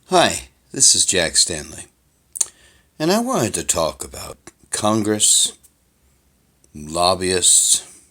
Hi, this is Jack Stanley, and I wanted to talk about Congress, lobbyists,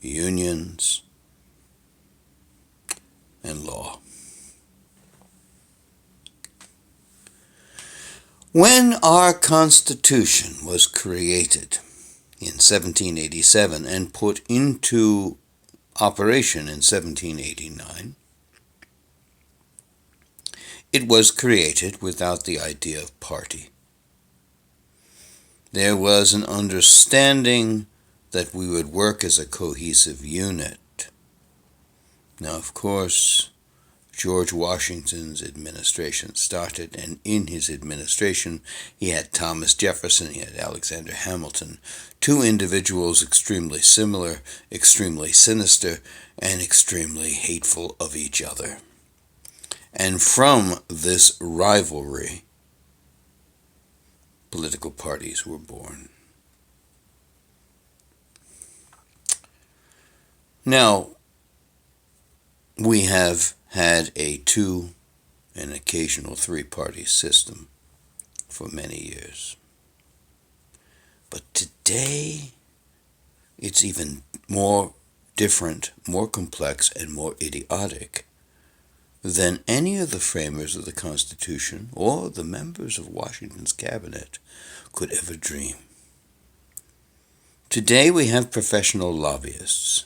unions, and law. When our Constitution was created in 1787 and put into operation in 1789, it was created without the idea of party. There was an understanding that we would work as a cohesive unit. Now, of course, George Washington's administration started, and in his administration he had Thomas Jefferson, he had Alexander Hamilton, two individuals extremely similar, extremely sinister, and extremely hateful of each other. And from this rivalry, political parties were born. Now, we have had a two and occasional three-party system for many years. But today, it's even more different, more complex, and more idiotic than any of the framers of the Constitution or the members of Washington's cabinet could ever dream. Today we have professional lobbyists.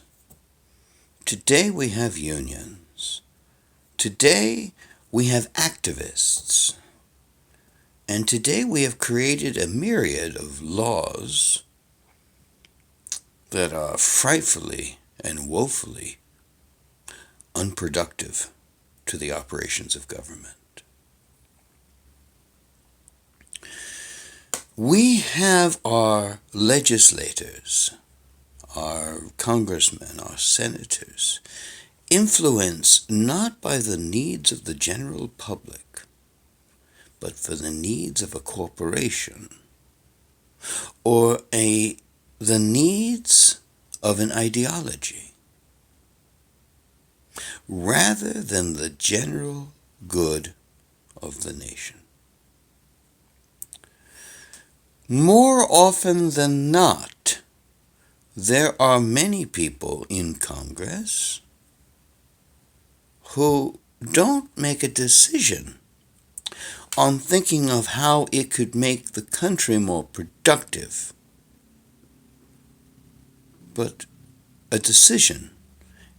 Today we have unions. Today we have activists. And today we have created a myriad of laws that are frightfully and woefully unproductive to the operations of government. We have our legislators, our congressmen, our senators, influenced not by the needs of the general public, but for the needs of a corporation or the needs of an ideology, rather than the general good of the nation. More often than not, there are many people in Congress who don't make a decision on thinking of how it could make the country more productive, but a decision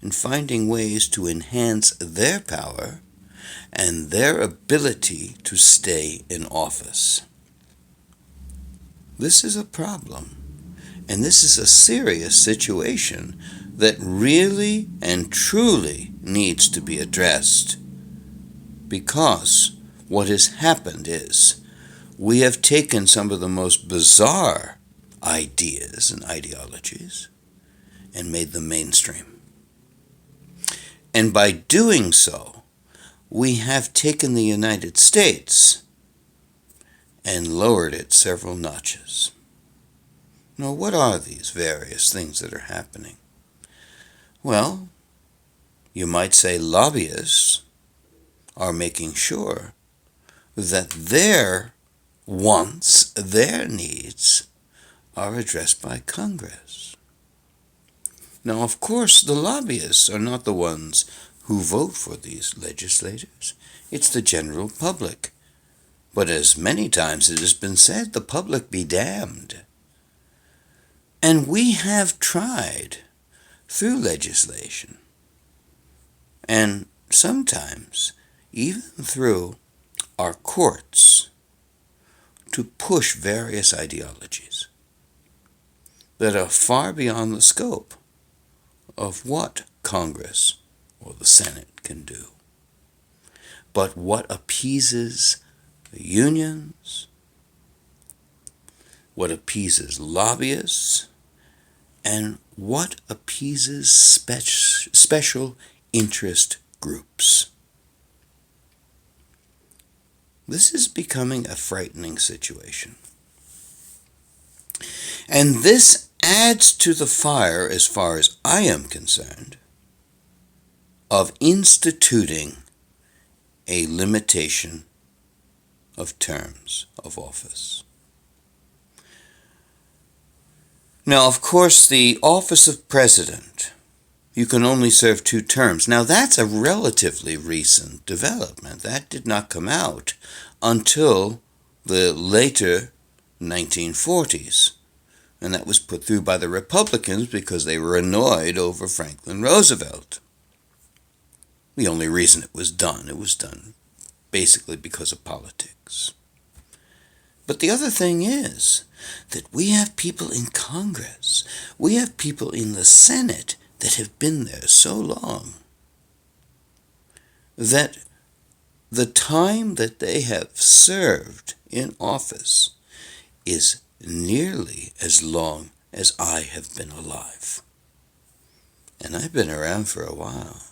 in finding ways to enhance their power and their ability to stay in office. This is a problem, and this is a serious situation that really and truly needs to be addressed, because what has happened is we have taken some of the most bizarre ideas and ideologies and made them mainstream. And by doing so, we have taken the United States and lowered it several notches. Now, what are these various things that are happening? Well, you might say lobbyists are making sure that their wants, their needs, are addressed by Congress. Now, of course, the lobbyists are not the ones who vote for these legislators. It's the general public. But as many times it has been said, the public be damned. And we have tried through legislation, and sometimes even through our courts, to push various ideologies that are far beyond the scope of what Congress or the Senate can do, but what appeases the unions, what appeases lobbyists, and what appeases special interest groups. This is becoming a frightening situation. And this adds to the fire, as far as I am concerned, of instituting a limitation of terms of office. Now, of course, the office of president, you can only serve 2 terms. Now, that's a relatively recent development. That did not come out until the later 1940s. And that was put through by the Republicans because they were annoyed over Franklin Roosevelt. The only reason it was done basically because of politics. But the other thing is that we have people in Congress, we have people in the Senate that have been there so long that the time that they have served in office is nearly as long as I have been alive. And I've been around for a while.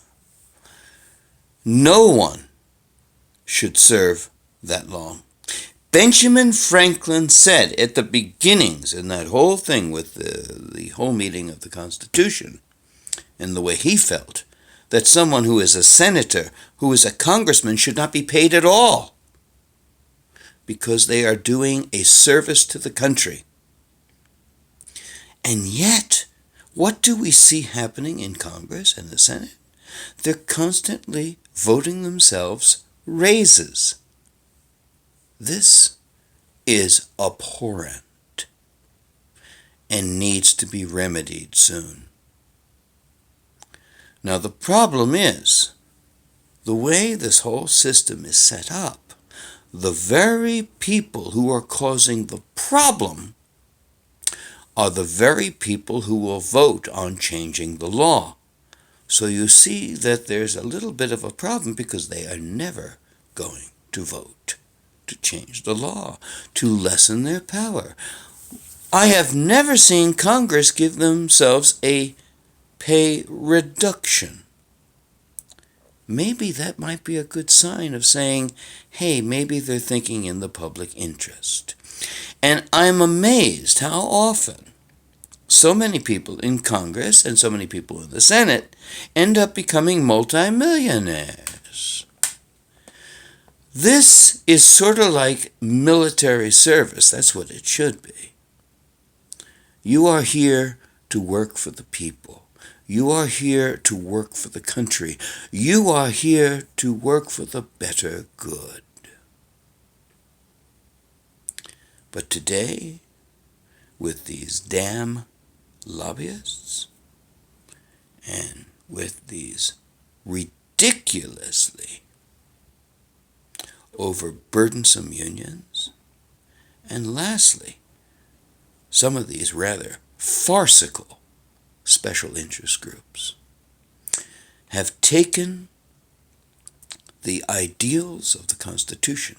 No one should serve that long. Benjamin Franklin said at the beginnings in that whole thing with the whole meeting of the Constitution, and the way he felt, that someone who is a senator, who is a congressman, should not be paid at all because they are doing a service to the country. And yet, what do we see happening in Congress and the Senate? They're constantly voting themselves raises. This is abhorrent and needs to be remedied soon. Now, the problem is, the way this whole system is set up, the very people who are causing the problem are the very people who will vote on changing the law. So you see that there's a little bit of a problem because they are never going to vote to change the law, to lessen their power. I have never seen Congress give themselves a pay reduction. Maybe that might be a good sign of saying, hey, maybe they're thinking in the public interest. And I'm amazed how often so many people in Congress and so many people in the Senate end up becoming multimillionaires. This is sort of like military service. That's what it should be. You are here to work for the people. You are here to work for the country. You are here to work for the better good. But today, with these damn lobbyists and with these ridiculously overburdensome unions, and lastly, some of these rather farcical special interest groups have taken the ideals of the Constitution,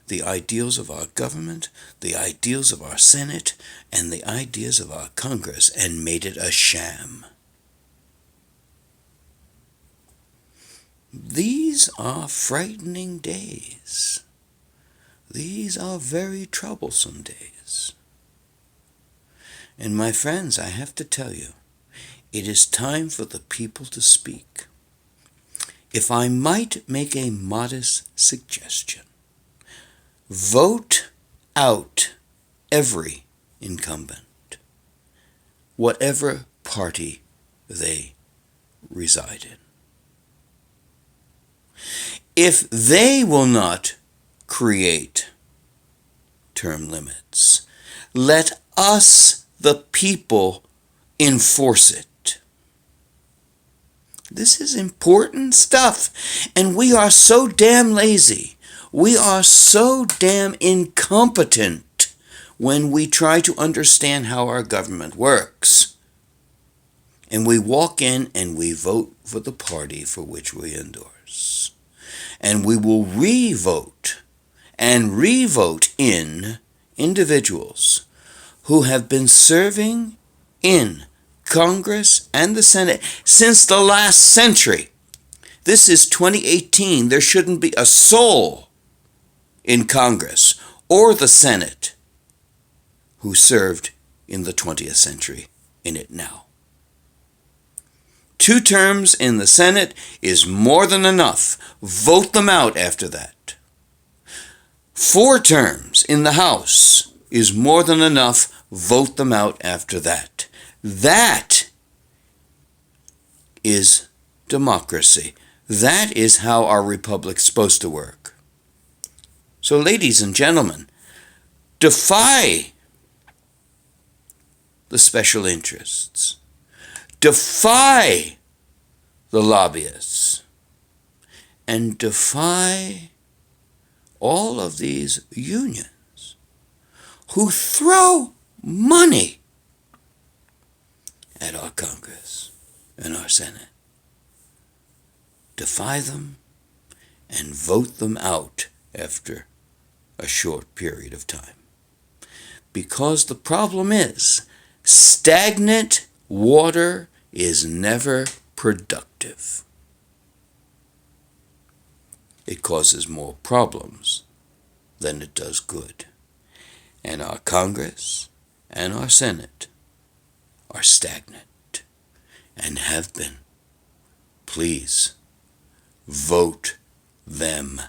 the ideals of our government, the ideals of our Senate, and the ideas of our Congress and made it a sham. These are frightening days. These are very troublesome days. And my friends, I have to tell you, it is time for the people to speak. If I might make a modest suggestion, vote out every incumbent, whatever party they reside in. If they will not create term limits, let us, the people, enforce it. This is important stuff, and we are so damn lazy. We are so damn incompetent when we try to understand how our government works. And we walk in and we vote for the party for which we endorse. And we will re-vote and re-vote in individuals who have been serving in Congress and the Senate since the last century. This is 2018. There shouldn't be a soul in Congress or the Senate who served in the 20th century in it now. 2 terms in the Senate is more than enough. Vote them out after that. 4 terms in the House is more than enough. Vote them out after that. That is democracy. That is how our republic's supposed to work. So, ladies and gentlemen, defy the special interests. Defy the lobbyists. And defy all of these unions who throw money at our Congress and our Senate. Defy them and vote them out after a short period of time. Because the problem is, stagnant water is never productive. It causes more problems than it does good. And our Congress and our Senate are stagnant and have been. Please vote them